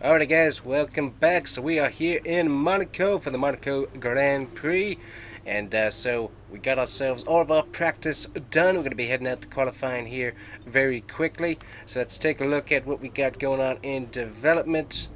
Alright guys, welcome back. So we are here in Monaco for the Monaco Grand Prix, and so we got ourselves all of our practice done. We're going to be heading out to qualifying here very quickly. So let's take a look at what we got going on in development.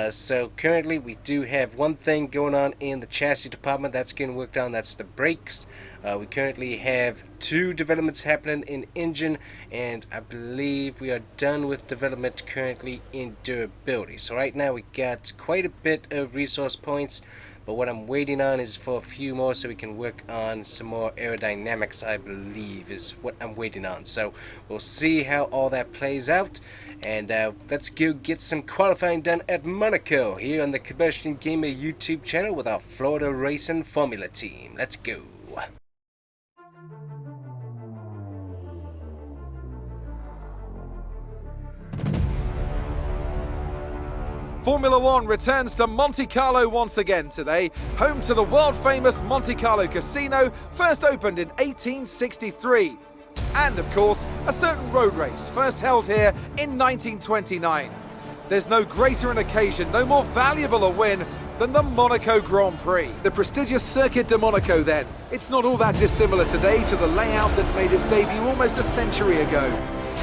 So currently we do have one thing going on in the chassis department that's getting worked on. That's the brakes. We currently have two developments happening in engine, and I believe we are done with development currently in durability. So right now we got quite a bit of resource points, but what I'm waiting on is for a few more so we can work on some more aerodynamics, I believe is what I'm waiting on. So we'll see how all that plays out, and let's go get some qualifying done at Monaco here on the Combustion Gamer YouTube channel with our Florida Racing Formula team. Let's go. Formula One returns to Monte Carlo once again today, home to the world-famous Monte Carlo Casino, first opened in 1863. And, of course, a certain road race, first held here in 1929. There's no greater an occasion, no more valuable a win than the Monaco Grand Prix. The prestigious Circuit de Monaco then. It's not all that dissimilar today to the layout that made its debut almost a century ago.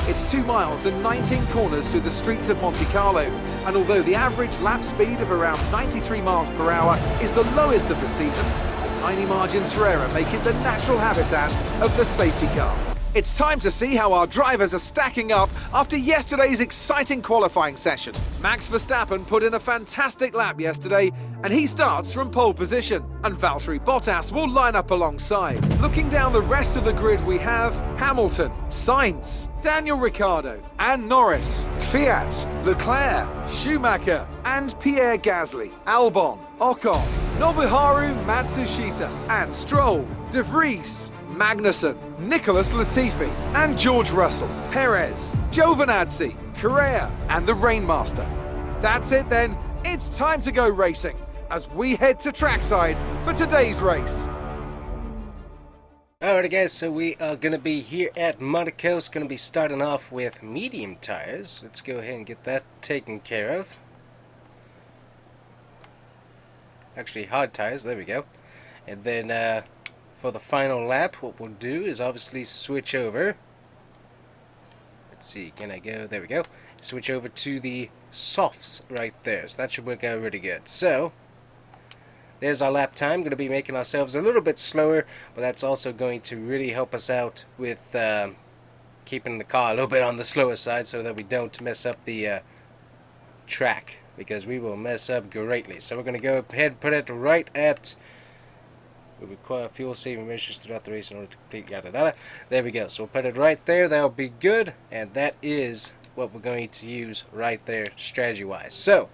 It's 2 miles and 19 corners through the streets of Monte Carlo, and although the average lap speed of around 93 miles per hour is the lowest of the season, tiny margins for error make it the natural habitat of the safety car. It's time to see how our drivers are stacking up after yesterday's exciting qualifying session. Max Verstappen put in a fantastic lap yesterday, and he starts from pole position. And Valtteri Bottas will line up alongside. Looking down the rest of the grid, we have Hamilton, Sainz, Daniel Ricciardo, and Norris, Kvyat, Leclerc, Schumacher, and Pierre Gasly, Albon, Ocon, Nobuharu Matsushita, and Stroll, De Vries, Magnussen, Nicholas Latifi, and George Russell, Perez, Giovinazzi, Correa, and the Rainmaster. That's it then, it's time to go racing as we head to trackside for today's race. Alright guys, so we are going to be here at Monaco. It's going to be starting off with medium tires. Let's go ahead and get that taken care of. Actually, hard tires, there we go. And then for the final lap, what we'll do is obviously switch over. Let's see, can I go? There we go. Switch over to the softs right there. So that should work out really good. So there's our lap time. Going to be making ourselves a little bit slower, but that's also going to really help us out with keeping the car a little bit on the slower side so that we don't mess up the track, because we will mess up greatly. So we're going to go ahead and put it right at... We require fuel-saving measures throughout the race in order to complete yada yada. There we go. So we'll put it right there. That'll be good. And that is what we're going to use right there strategy-wise. So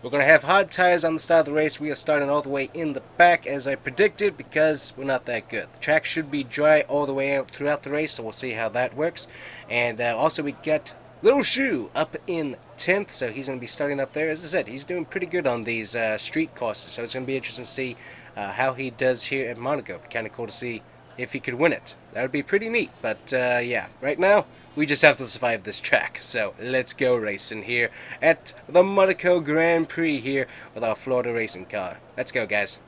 we're going to have hard tires on the start of the race. We are starting all the way in the back as I predicted, because we're not that good. The track should be dry all the way out throughout the race, so we'll see how that works. And also we got Little Shoe up in 10th, so he's going to be starting up there. As I said, he's doing pretty good on these street courses, so it's going to be interesting to see how he does here at Monaco. Kind of cool to see if he could win it. That would be pretty neat, but yeah, right now we just have to survive this track. So let's go racing here at the Monaco Grand Prix here with our Florida racing car. Let's go, guys.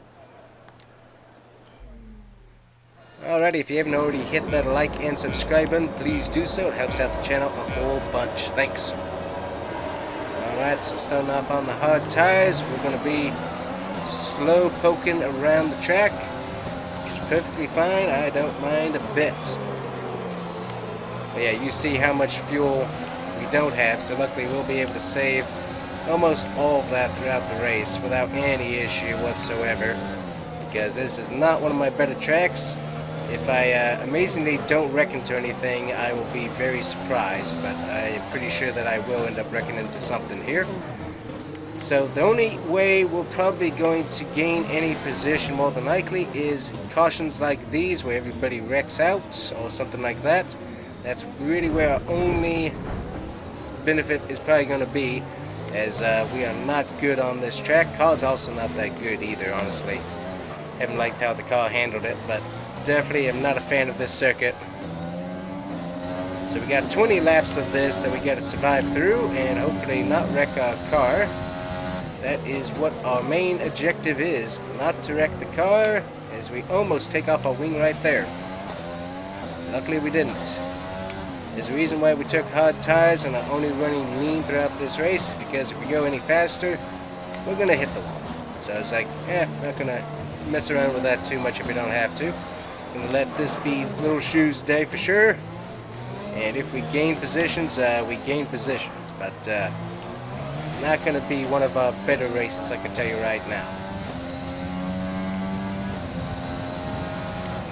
Alrighty, if you haven't already hit that like and subscribe button, please do so. It helps out the channel a whole bunch. Thanks. Alright, so starting off on the hard tires, we're going to be slow poking around the track, which is perfectly fine. I don't mind a bit. But yeah, you see how much fuel we don't have, so luckily we'll be able to save almost all of that throughout the race without any issue whatsoever, because this is not one of my better tracks. If I amazingly don't wreck into anything, I will be very surprised, but I'm pretty sure that I will end up wrecking into something here. So the only way we're probably going to gain any position more than likely is cautions like these, where everybody wrecks out or something like that. That's really where our only benefit is probably going to be, as we are not good on this track. Car's also not that good either, honestly. Haven't liked how the car handled it, but definitely am not a fan of this circuit. So we got 20 laps of this that we got to survive through and hopefully not wreck our car. That is what our main objective is, not to wreck the car, as we almost take off our wing right there. Luckily we didn't. There's a reason why we took hard tires and are only running lean throughout this race, is because if we go any faster, we're gonna hit the wall. So I was like, not gonna mess around with that too much if we don't have to. Gonna let this be Little Shoes Day for sure. And if we gain positions, we gain positions. But not gonna be one of our better races, I can tell you right now.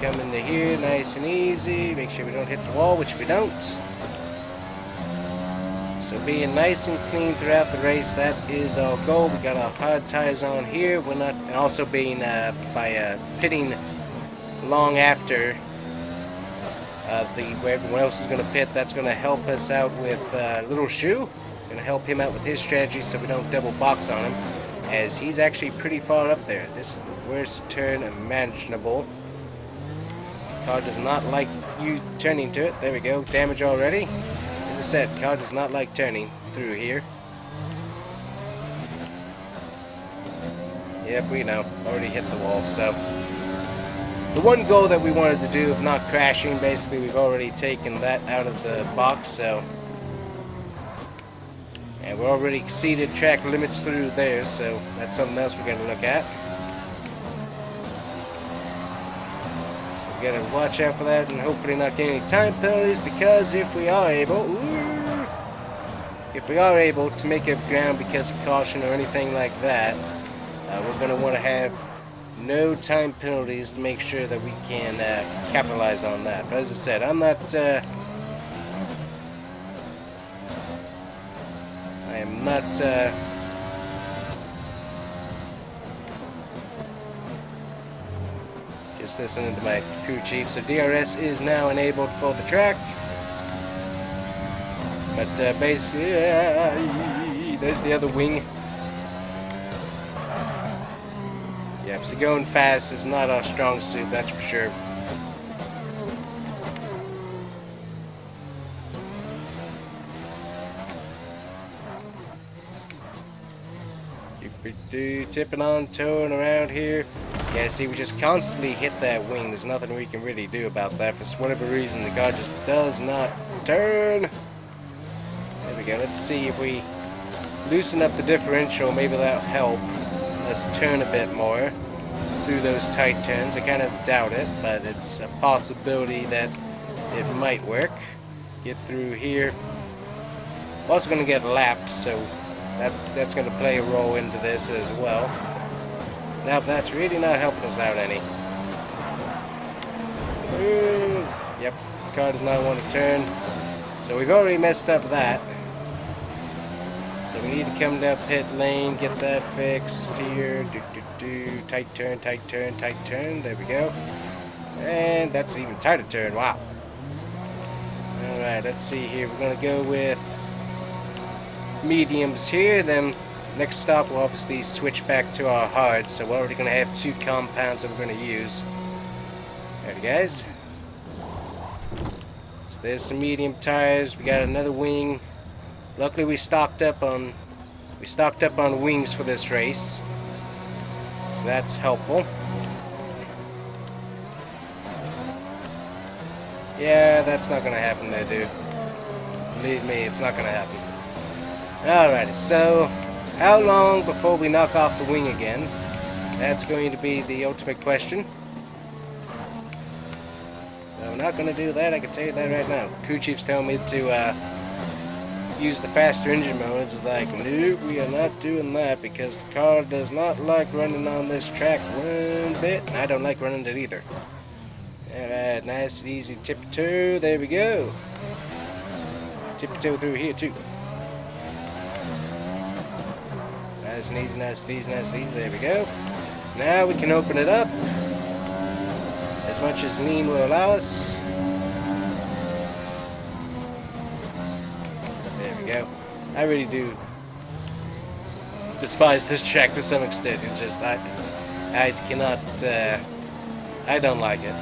Come into here nice and easy. Make sure we don't hit the wall, which we don't. So being nice and clean throughout the race, that is our goal. We got our hard tires on here. We're not, and also being by pitting long after where everyone else is going to pit. That's going to help us out with Little Shoe. Going to help him out with his strategy so we don't double box on him, as he's actually pretty far up there. This is the worst turn imaginable. Car does not like you turning to it. There we go. Damage already. As I said, car does not like turning through here. Yep, we know. Already hit the wall, so. The one goal that we wanted to do of not crashing, basically we've already taken that out of the box, so. And we're already exceeded track limits through there, so that's something else we're going to look at. Gotta watch out for that and hopefully not get any time penalties, because if we are able to make up ground because of caution or anything like that, we're gonna want to have no time penalties to make sure that we can capitalize on that. But as I said, I'm not I am not just listening to my crew chief. So DRS is now enabled for the track. But basically, there's the other wing. Yep, so going fast is not our strong suit, that's for sure. Tipping on, towing around here. Yeah, see, we just constantly hit that wing. There's nothing we can really do about that. For whatever reason, the car just does not turn. There we go. Let's see if we loosen up the differential. Maybe that'll help us turn a bit more through those tight turns. I kind of doubt it, but it's a possibility that it might work. Get through here. I'm also going to get lapped, so that's going to play a role into this as well. Now that's really not helping us out any. Yep, car does not want to turn. So we've already messed up that. So we need to come down pit lane, get that fixed here. Tight turn, tight turn, tight turn. There we go. And that's an even tighter turn. Wow. Alright, let's see here. We're going to go with mediums here, then next stop we'll obviously switch back to our hards, so we're already going to have two compounds that we're going to use. Alright guys, so there's some medium tires. We got another wing. Luckily we stocked up on wings for this race, so that's helpful. Yeah, that's not going to happen there, dude. Believe me, it's not going to happen. Alrighty, so how long before we knock off the wing again? That's going to be the ultimate question. No, we're not going to do that, I can tell you that right now. Crew chief's telling me to use the faster engine mode. It's like, nope, we are not doing that because the car does not like running on this track one bit, and I don't like running it either. Alright, nice and easy tip-toe, there we go. Tip-toe through here too. Nice and easy, nice and easy, nice and easy. There we go. Now we can open it up as much as lean will allow us. There we go. I really do despise this track to some extent. It's just I cannot. I don't like it.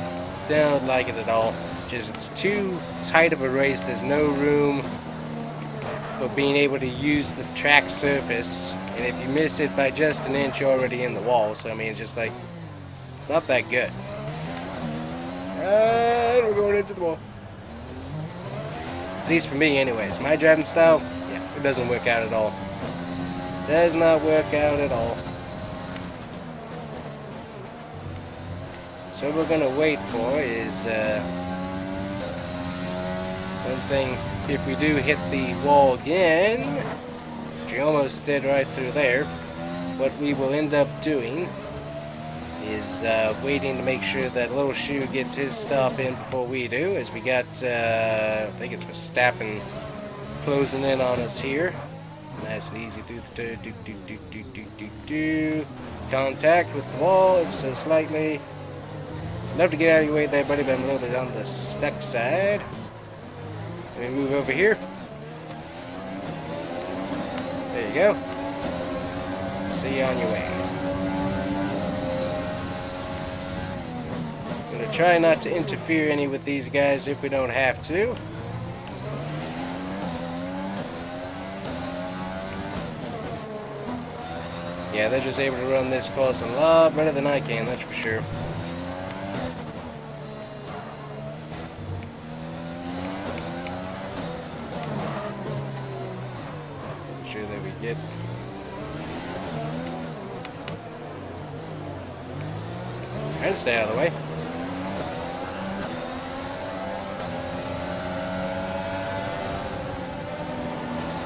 Don't like it at all. Just it's too tight of a race. There's no room for being able to use the track surface. And if you miss it by just an inch, you're already in the wall. So I mean, it's just like, it's not that good. And we're going into the wall. At least for me anyways. My driving style, yeah, it doesn't work out at all. Does not work out at all. So what we're gonna wait for is one thing. If we do hit the wall again, which we almost did right through there, what we will end up doing is waiting to make sure that Little Shoe gets his stop in before we do, as we got, I think it's Verstappen closing in on us here. Nice and easy. Do. Contact with the wall, ever so slightly. Love to get out of your way there, buddy, but I'm a little bit on the stuck side. Let me move over here. There you go. See you on your way. I'm gonna try not to interfere any with these guys if we don't have to. Yeah, they're just able to run this course a lot better than I can, that's for sure. Sure that we get. Try to stay out of the way.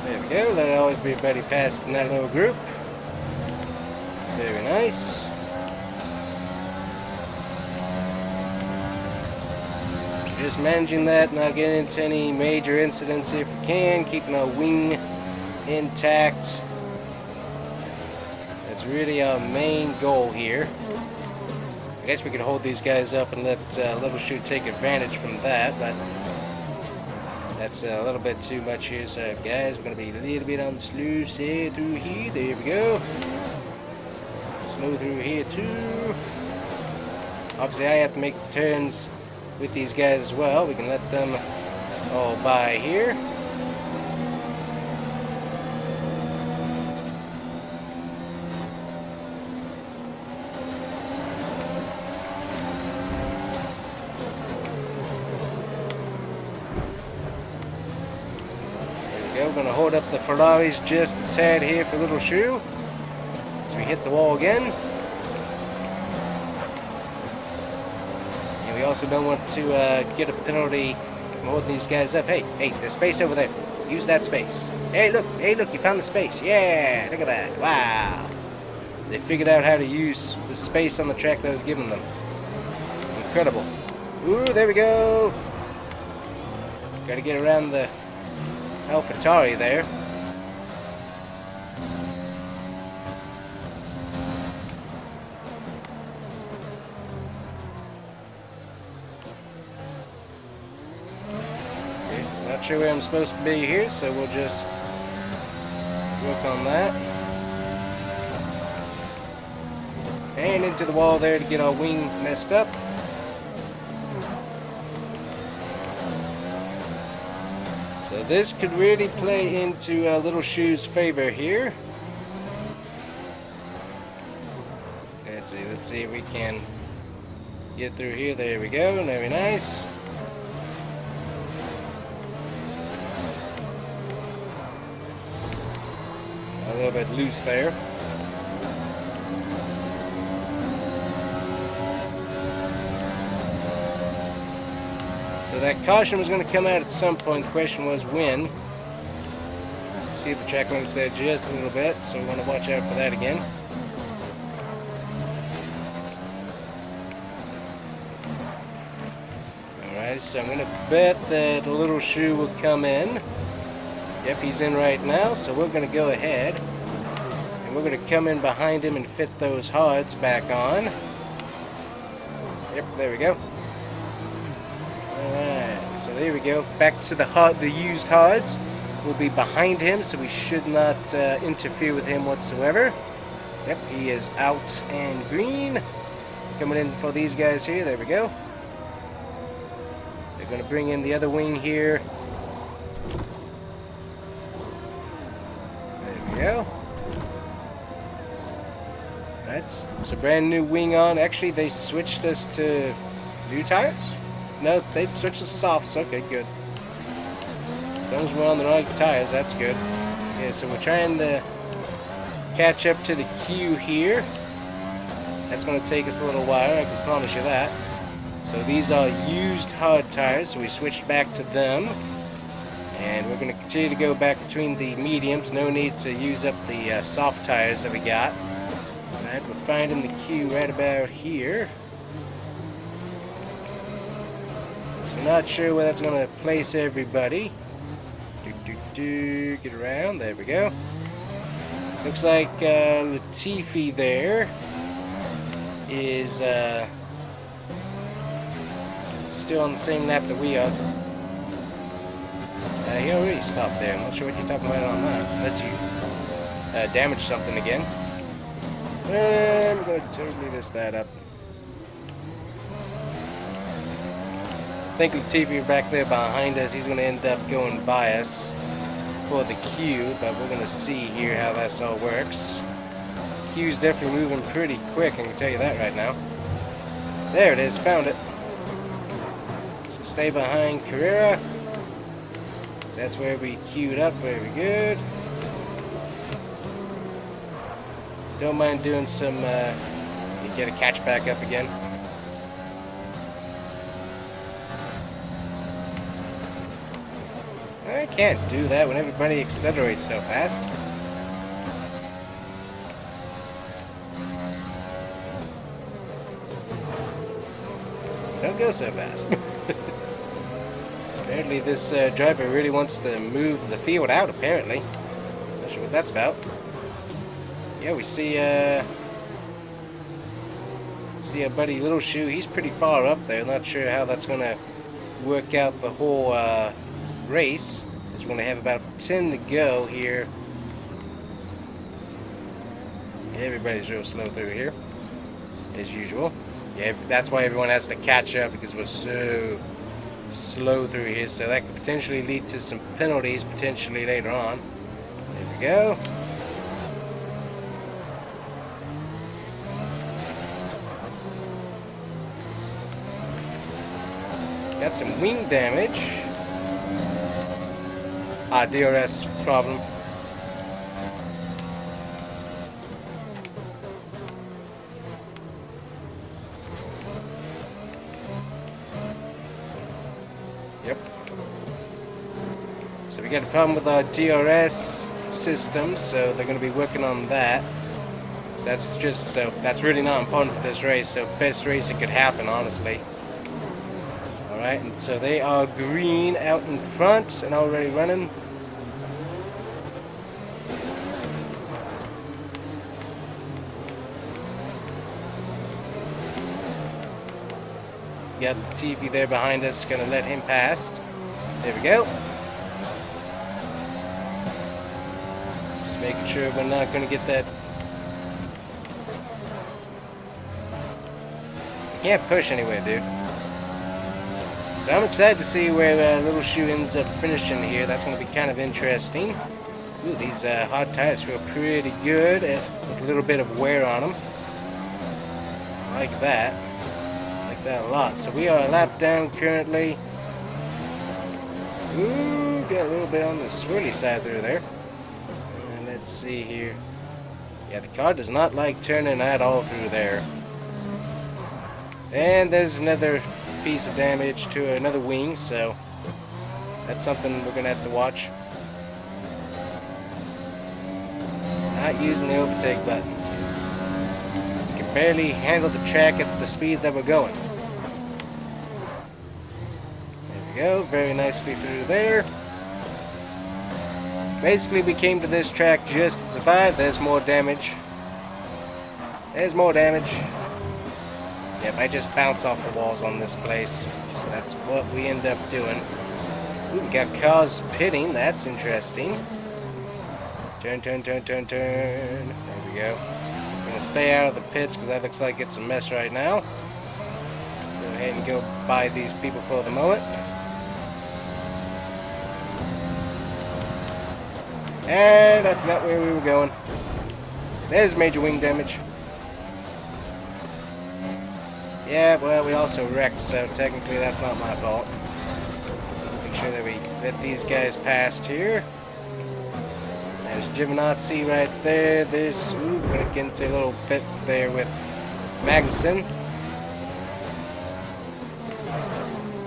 There we go. Let everybody pass in that little group. Very nice. Just managing that, not getting into any major incidents if we can, keeping our wing intact. That's really our main goal here. I guess we could hold these guys up and let Little Shoe take advantage from that, but that's a little bit too much here. So guys, we're going to be a little bit on the slow side through here. There we go. Slow through here too. Obviously I have to make the turns with these guys as well. We can let them all by here. There we go. We're going to hold up the Ferraris just a tad here for Little Shoe. As we hit the wall again. And we also don't want to get a penalty from holding these guys up. Hey, there's space over there. Use that space. Hey, look, you found the space. Yeah, look at that. Wow. They figured out how to use the space on the track that was given them. Incredible. Ooh, there we go. Got to get around the AlphaTauri there. Not sure where I'm supposed to be here, so we'll just work on that. And into the wall there to get our wing messed up. So this could really play into Little Shoe's favor here. Let's see if we can get through here. There we go, very nice. A little bit loose there. So that caution was going to come out at some point. The question was when. See the track limits there just a little bit, so we want to watch out for that again. Alright, so I'm going to bet that Little Shoe will come in. Yep, he's in right now, so we're going to go ahead and we're going to come in behind him and fit those hards back on. Yep, there we go. Alright, so there we go. Back to the used hards. We'll be behind him, so we should not interfere with him whatsoever. Yep, he is out and green. Coming in for these guys here. There we go. They're going to bring in the other wing here. go. Alright, it's a brand new wing on. Actually, they switched us to new tires? No, they switched us to softs. Okay, good. As long as we're on the right tires, that's good. Yeah, so we're trying to catch up to the queue here. That's going to take us a little while, I can promise you that. So these are used hard tires, so we switched back to them. And we're going to continue to go back between the mediums. No need to use up the soft tires that we got. Alright, we're finding the queue right about here. So not sure where that's going to place everybody. Get around, there we go. Looks like Latifi there is still on the same lap that we are. He already stopped there. I'm not sure what you're talking about on that. Unless you damaged something again. I'm going to totally mess that up. I think Latifi back there behind us, he's going to end up going by us for the queue, but we're going to see here how this all works. Queue's definitely moving pretty quick, I can tell you that right now. There it is, found it. So stay behind Carrera. So that's where we queued up, very good. Don't mind doing some, get a catch back up again. I can't do that when everybody accelerates so fast. Don't go so fast. Apparently this driver really wants to move the field out, apparently. Not sure what that's about. Yeah, we see our buddy Little Shoe. He's pretty far up there. Not sure how that's going to work out the whole race. We're going to have about 10 to go here. Yeah, everybody's real slow through here, as usual. Yeah, that's why everyone has to catch up, because we're so slow through here. So that could potentially lead to some penalties potentially later on. There we go. Got some wing damage. DRS problem. Yep. So we got a problem with our DRS system, so they're going to be working on that. So that's really not important for this race. So best race it could happen, honestly. Alright, and so they are green out in front and already running. Got Latifi there behind us, gonna let him pass. There we go. Just making sure we're not gonna get that. I can't push anywhere, dude. So I'm excited to see where Little Shoe ends up finishing here. That's going to be kind of interesting. Ooh, these hard tires feel pretty good with a little bit of wear on them. I like that. I like that a lot. So we are a lap down currently. Ooh, got a little bit on the swirly side through there. And let's see here. Yeah, the car does not like turning at all through there. And there's another piece of damage to another wing, so that's something we're gonna have to watch. Not using the overtake button. We can barely handle the track at the speed that we're going. There we go, very nicely through there. Basically we came to this track just to survive. There's more damage. There's more damage. Yep, I just bounce off the walls on this place. So that's what we end up doing. Ooh, we got cars pitting. That's interesting. Turn, turn, turn, turn, turn. There we go. I'm going to stay out of the pits because that looks like it's a mess right now. Go ahead and go by these people for the moment. And I forgot where we were going. There's major wing damage. Yeah, well, we also wrecked, so technically that's not my fault. Make sure that we let these guys past here. There's Giovinazzi right there. There's... Ooh, we're going to get into a little bit there with Magnussen.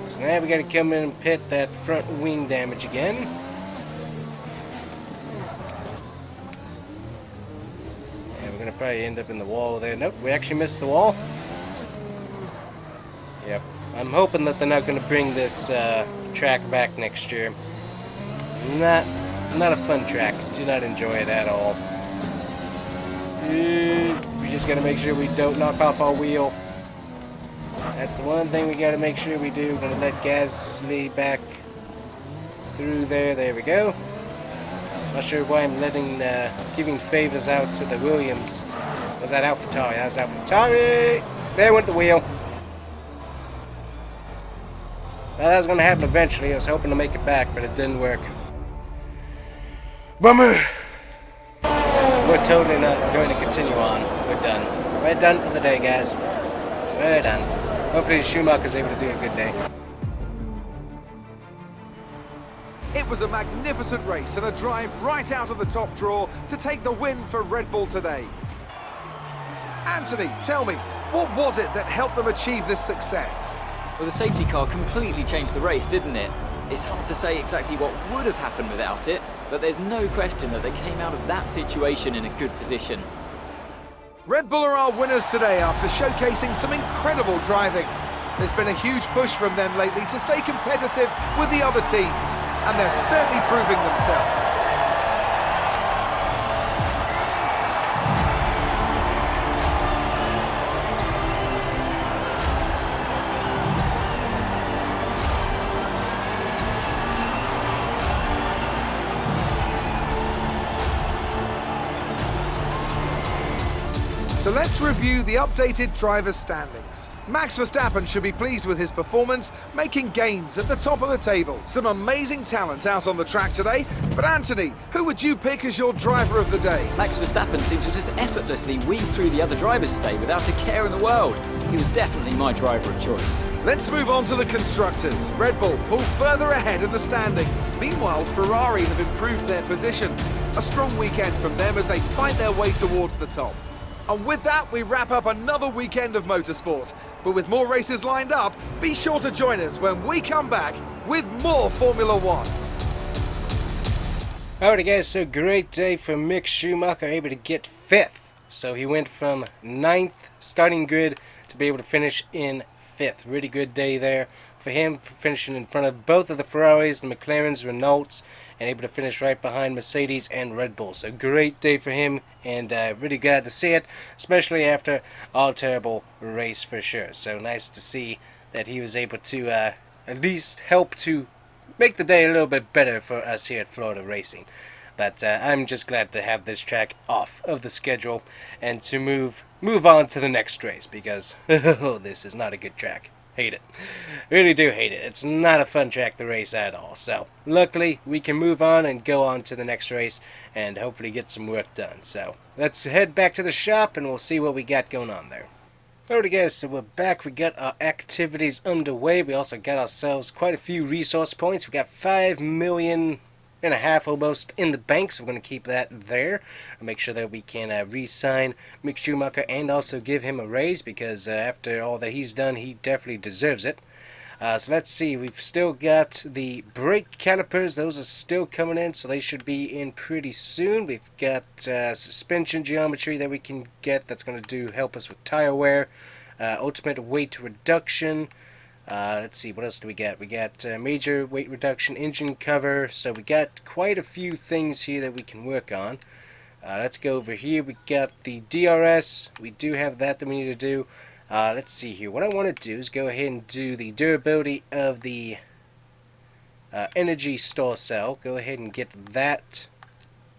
So now we got to come in and pit that front wing damage again. And we're going to probably end up in the wall there. Nope, we actually missed the wall. Yep. I'm hoping that they're not going to bring this track back next year. Not a fun track. Do not enjoy it at all. We just got to make sure we don't knock off our wheel. That's the one thing we got to make sure we do. We're going to let Gasly back through there. There we go. Not sure why I'm giving favors out to the Williams. Was that AlphaTauri? That was AlphaTauri. There went the wheel. Well, that was going to happen eventually. I was hoping to make it back, but it didn't work. Bummer! We're totally not going to continue on. We're done. We're done for the day, guys. We're done. Hopefully Schumacher's able to do a good day. It was a magnificent race and a drive right out of the top draw to take the win for Red Bull today. Anthony, tell me, what was it that helped them achieve this success? Well, the safety car completely changed the race, didn't it? It's hard to say exactly what would have happened without it, but there's no question that they came out of that situation in a good position. Red Bull are our winners today after showcasing some incredible driving. There's been a huge push from them lately to stay competitive with the other teams, and they're certainly proving themselves. So let's review the updated driver standings. Max Verstappen should be pleased with his performance, making gains at the top of the table. Some amazing talent out on the track today, but Anthony, who would you pick as your driver of the day? Max Verstappen seemed to just effortlessly weave through the other drivers today without a care in the world. He was definitely my driver of choice. Let's move on to the constructors. Red Bull pull further ahead in the standings. Meanwhile, Ferrari have improved their position. A strong weekend from them as they fight their way towards the top. And with that, we wrap up another weekend of motorsport. But with more races lined up, be sure to join us when we come back with more Formula One. Alrighty guys, so great day for Mick Schumacher, able to get 5th. So he went from 9th starting grid to be able to finish in 5th. Really good day there for him, for finishing in front of both of the Ferraris, the McLarens, Renaults, and able to finish right behind Mercedes and Red Bull. So great day for him, and really glad to see it, especially after a terrible race for sure. So nice to see that he was able to at least help to make the day a little bit better for us here at Florida Racing. But I'm just glad to have this track off of the schedule and to move on to the next race, because this is not a good track. Hate it. Really do hate it. It's not a fun track to race at all. So, luckily, we can move on and go on to the next race and hopefully get some work done. So, let's head back to the shop and we'll see what we got going on there. Alright guys, so we're back. We got our activities underway. We also got ourselves quite a few resource points. We got 5.5 million almost in the bank, so we're going to keep that there and make sure that we can re-sign Mick Schumacher and also give him a raise, because after all that he's done, he definitely deserves it. So let's see, we've still got the brake calipers. Those are still coming in, so they should be in pretty soon. We've got suspension geometry that we can get. That's going to help us with tire wear, ultimate weight reduction. Let's see, what else do we got? We got major weight reduction, engine cover, so we got quite a few things here that we can work on. Let's go over here. We got the DRS. We do have that we need to do. Let's see here. What I want to do is go ahead and do the durability of the energy store cell. Go ahead and get that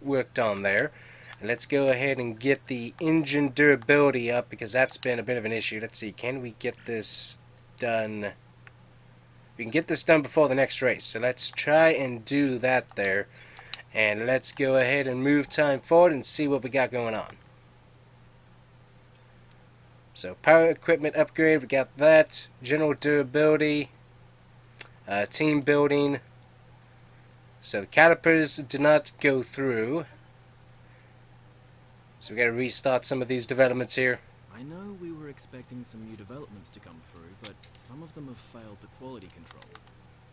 worked on there. And let's go ahead and get the engine durability up, because that's been a bit of an issue. Let's see, can we get this done? We can get this done before the next race, so let's try and do that there. And let's go ahead and move time forward and see what we got going on. So power equipment upgrade, we got that. General durability, team building. So the calipers did not go through. So we got to restart some of these developments here. I know we were expecting some new developments to come through, but some of them have failed the quality control.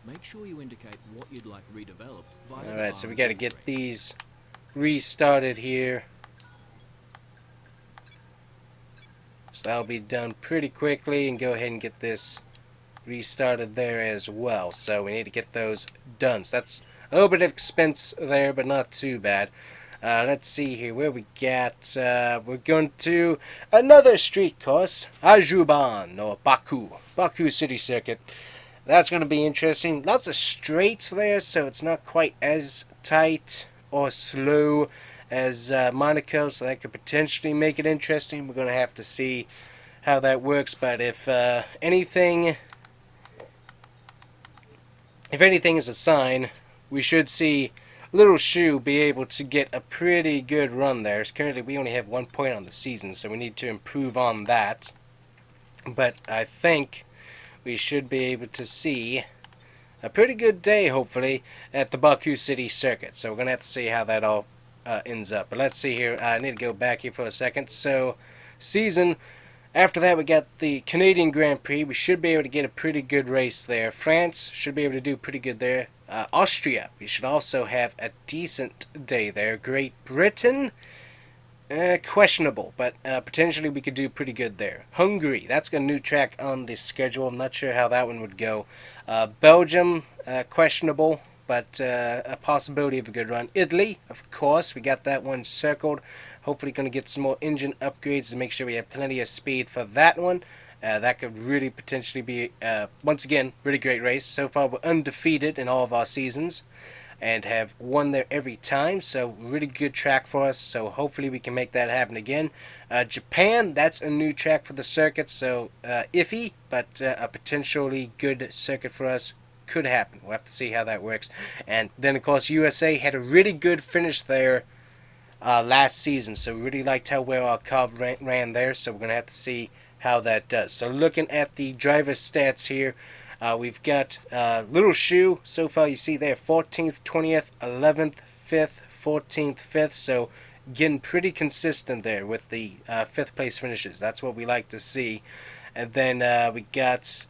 Make sure you indicate what you'd like redeveloped via the Alright, so we R&D got to get screen. these restarted here. So that'll be done pretty quickly, and go ahead and get this restarted there as well. So we need to get those done. So that's a little bit of expense there, but not too bad. Let's see here where we got. We're going to another street course, Ajuban or Baku City Circuit. That's going to be interesting. Lots of straights there, so it's not quite as tight or slow as Monaco, so that could potentially make it interesting. We're going to have to see how that works, but if anything is a sign, we should see Little Shoe be able to get a pretty good run there. Currently we only have 1 point on the season, so we need to improve on that. But I think we should be able to see a pretty good day, hopefully, at the Baku City Circuit. So we're going to have to see how that all ends up. But let's see here. I need to go back here for a second. So, season. After that, we got the Canadian Grand Prix. We should be able to get a pretty good race there. France should be able to do pretty good there. Austria, we should also have a decent day there. Great Britain, questionable, but potentially we could do pretty good there. Hungary, that's got a new track on the schedule. I'm not sure how that one would go. Belgium, questionable, but a possibility of a good run. Italy, of course, we got that one circled. Hopefully going to get some more engine upgrades to make sure we have plenty of speed for that one. That could really potentially be, once again, really great race. So far we're undefeated in all of our seasons and have won there every time, so really good track for us, so hopefully we can make that happen again. Japan, that's a new track for the circuit, so iffy, but a potentially good circuit for us. Could happen. We'll have to see how that works. And then of course USA had a really good finish there last season, so really liked how well our car ran there, so we're going to have to see how that does. So looking at the driver stats here, we've got Little Shoe. So far you see there 14th, 20th, 11th, 5th, 14th, 5th. So getting pretty consistent there with the 5th place finishes. That's what we like to see. And then we got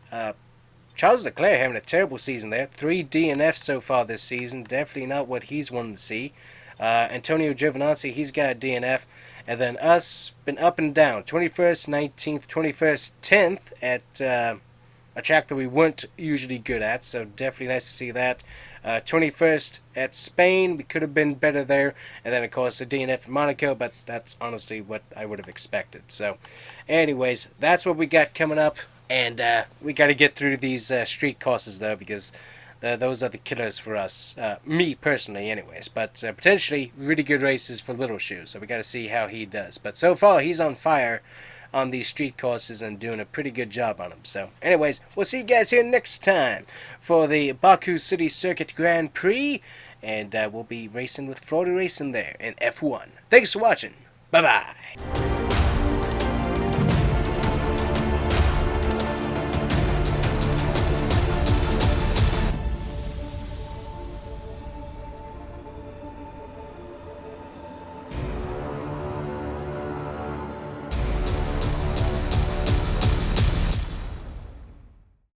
Charles Leclerc having a terrible season there. 3 DNFs so far this season. Definitely not what he's wanted to see. Antonio Giovinazzi, he's got a DNF. And then us, been up and down. 21st, 19th, 21st, 10th at a track that we weren't usually good at. So definitely nice to see that. 21st at Spain, we could have been better there. And then, of course, the DNF in Monaco, but that's honestly what I would have expected. So, anyways, that's what we got coming up. And we got to get through these street courses, though, because those are the killers for us. Me, personally, anyways. But potentially really good races for Little Shoe. So we got to see how he does. But so far, he's on fire on these street courses and doing a pretty good job on them. So, anyways, we'll see you guys here next time for the Baku City Circuit Grand Prix. And we'll be racing with Florida Racing there in F1. Thanks for watching. Bye-bye.